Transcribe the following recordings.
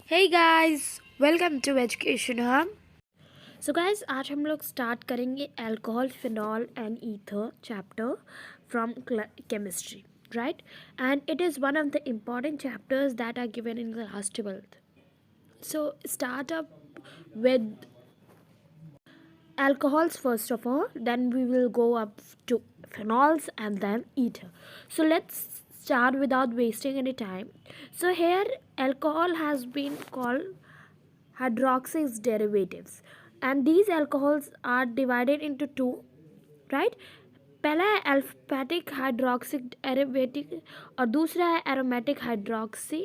Hey guys, welcome to Education Hub. So guys, आज हम लोग स्टार्ट करेंगे alcohol phenol and ether chapter from chemistry, right? And it is one of the important chapters that are given in class 12th. So start up with alcohols first of all, then we will go up to phenols and then ether. So let's start without wasting any time. So here alcohol has been called hydroxy's derivatives, and these alcohols are divided into two, right? पहला है अल्फेटिक hydroxy derivative और दूसरा है aromatic hydroxy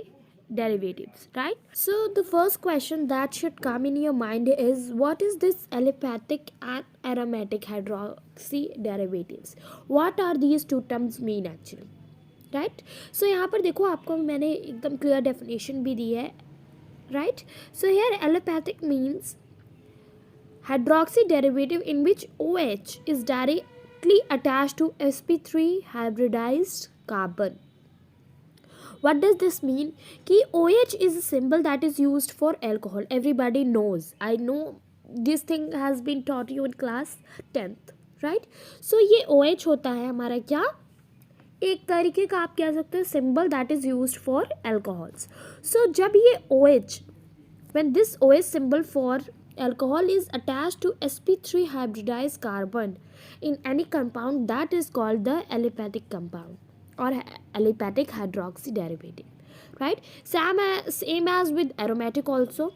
derivatives, right? So the first question that should come in your mind is, what is this aliphatic and aromatic hydroxy derivatives? What are these two terms mean actually, right? So यहाँ पर देखो, आपको मैंने एकदम clear definition भी दी है, right? So here aliphatic means hydroxy derivative in which OH is directly attached to sp3 hybridized carbon. What does this mean? कि OH is a symbol that is used for alcohol. Everybody knows. I know this thing has been taught you in class 10th, right? So ये OH होता है हमारा क्या, एक तरीके का आप कह सकते हैं symbol that is used for alcohols. So जब ये OH, when this OH symbol for alcohol is attached to sp3 hybridized carbon in any compound, that is called the aliphatic compound or aliphatic hydroxy derivative, right? Same as with aromatic also,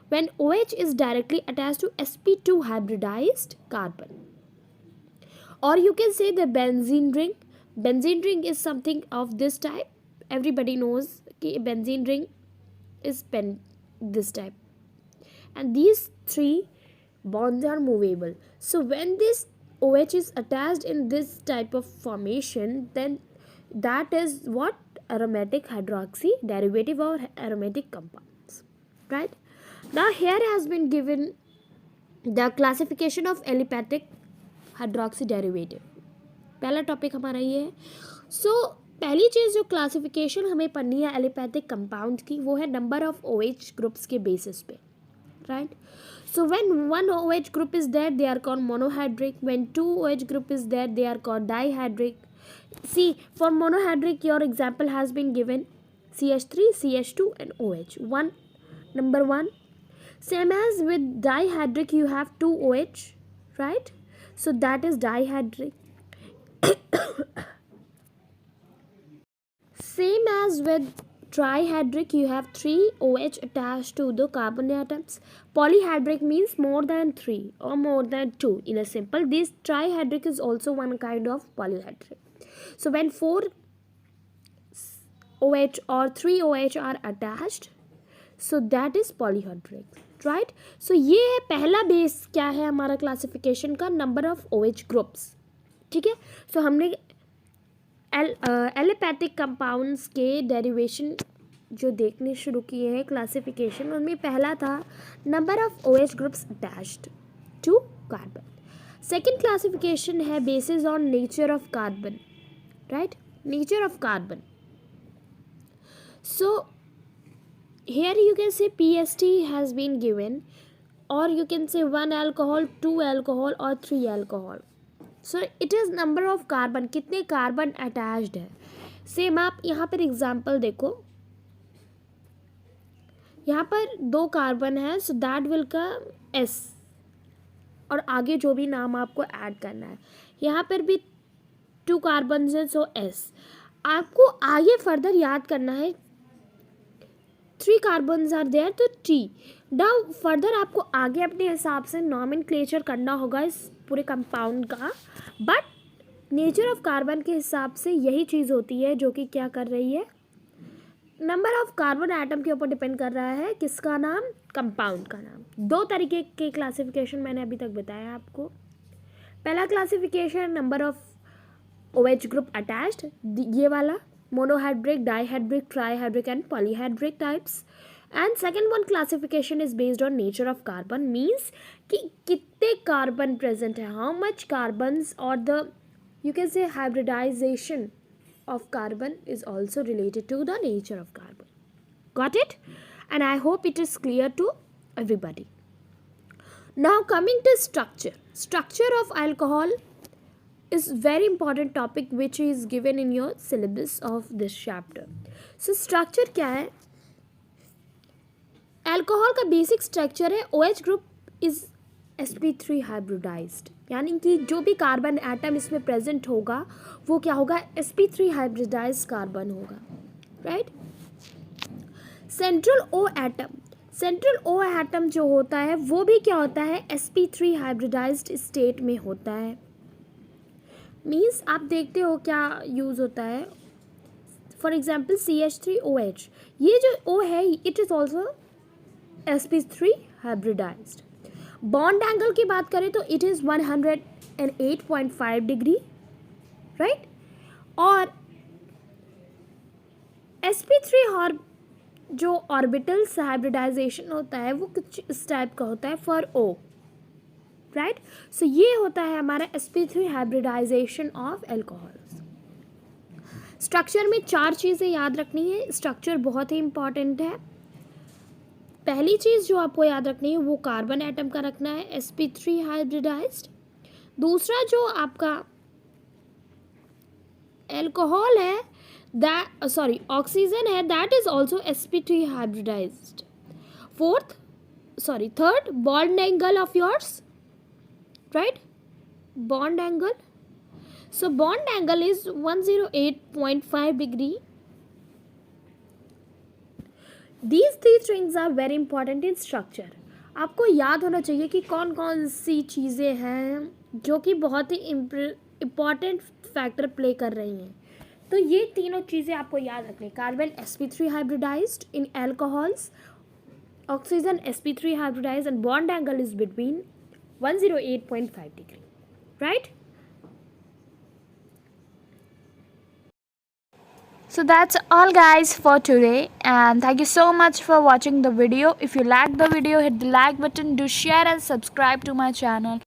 when OH is directly attached to sp2 hybridized carbon, or you can say the benzene ring. Benzene ring is something of this type. Everybody knows कि benzene ring is this type, and these three bonds are movable. So when this OH is attached in this type of formation, then that is what aromatic hydroxy derivative or aromatic compounds, right? Now here has been given the classification of aliphatic hydroxy derivative. पहला topic हमारा ये है. सो पहली चीज़ जो classification हमें पढ़नी है एलिपैथिक compound की, वो है नंबर ऑफ OH ग्रुप्स के बेसिस पे, right? So when one OH group is there, they are called monohydric. When two OH group is there, they are called dihydric. See, for monohydric, your example has been given CH3, CH2 and OH. Number one. Same as with dihydric, you have two OH, right? So that is dihydric. Same as with trihydric, you have three OH attached to the carbon atoms. Polyhydric means more than three or more than two. In a simple, this trihydric is also one kind of polyhydric. So when four OH or three OH are attached, so that is polyhydric, right? So ये है पहला base क्या है हमारा classification का, number of OH groups, ठीक है? सो हमने एलिपैथिक कंपाउंड्स के डेरिवेशन जो देखने शुरू किए हैं क्लासिफिकेशन, उनमें पहला था number of OH groups attached to carbon. Second classification है basis on nature of carbon, right? Nature of carbon. So here you can say PST has been given, or you can say 1 alcohol, 2 alcohol or 3 alcohol. So it is number of carbon, कितने carbon attached है. Same आप यहाँ पर example देखो, यहाँ पर 2 carbon है, so that will come S, और आगे जो भी नाम आपको ऐड करना है. यहाँ पर भी 2 कार्बन है, सो S. आपको आगे फर्दर याद करना है, 3 कार्बन्स आर देयर तो T. नाउ फर्दर आपको आगे अपने हिसाब से नॉमेनक्लेचर करना होगा इस पूरे कंपाउंड का, बट नेचर ऑफ कार्बन के हिसाब से यही चीज़ होती है जो कि क्या कर रही है, नंबर ऑफ कार्बन एटम के ऊपर डिपेंड कर रहा है. किसका नाम? कंपाउंड का नाम. 2 तरीके के क्लासिफिकेशन मैंने अभी तक बताया आपको. पहला classification number of OH group attached, ये वाला monohydric, dihydric, trihydric and polyhydric types. And second one classification is based on nature of carbon, means कि कितने कार्बन प्रेजेंट है, how much carbons, or the you can say hybridization of carbon is also related to the nature of carbon. Got it? and I hope it is clear to everybody. Now coming to structure of alcohol is very important topic which is given in your syllabus of this chapter. So structure क्या है? Alcohol का basic structure है OH group is sp3 hybridised, यानी कि जो भी carbon atom इसमें present होगा वो क्या होगा, sp3 हाइब्रिडाइज्ड कार्बन होगा, राइट. सेंट्रल ओ एटम जो होता है वो भी क्या होता है, sp3 हाइब्रिडाइज्ड स्टेट में होता है. मीन्स आप देखते हो क्या यूज़ होता है, फॉर एग्जाम्पल CH3OH, ये जो O है it is also sp3 hybridised. Bond angle की बात करें तो इट इज़ 108.5 डिग्री, राइट. और sp3 और जो ऑर्बिटल्स हाइब्रिडाइजेशन होता है वो कुछ इस टाइप का होता है फॉर O, राइट. सो ये होता है हमारा sp3 hybridisation of alcohols. Structure में 4 चीज़ें याद रखनी है. स्ट्रक्चर बहुत ही इंपॉर्टेंट है. पहली चीज़ जो आपको याद रखनी है वो कार्बन एटम का रखना है sp3 हाइब्रिडाइज्ड. दूसरा जो आपका एल्कोहल है ऑक्सीजन है that is also sp3 hybridised. Third bond angle of yours, right, bond angle. So bond angle is 108.5 degree. These three things are very important in structure. आपको याद होना चाहिए कि कौन कौन सी चीज़ें हैं जो कि बहुत ही इम्पॉर्टेंट फैक्टर प्ले कर रही हैं. तो ये तीनों चीज़ें आपको याद रखनी. Carbon sp3 hybridised in alcohols, oxygen sp3 hybridised, and bond angle is between 108.5 degree, right? So that's all guys for today, and thank you so much for watching the video. If you liked the video, hit the like button, do share and subscribe to my channel.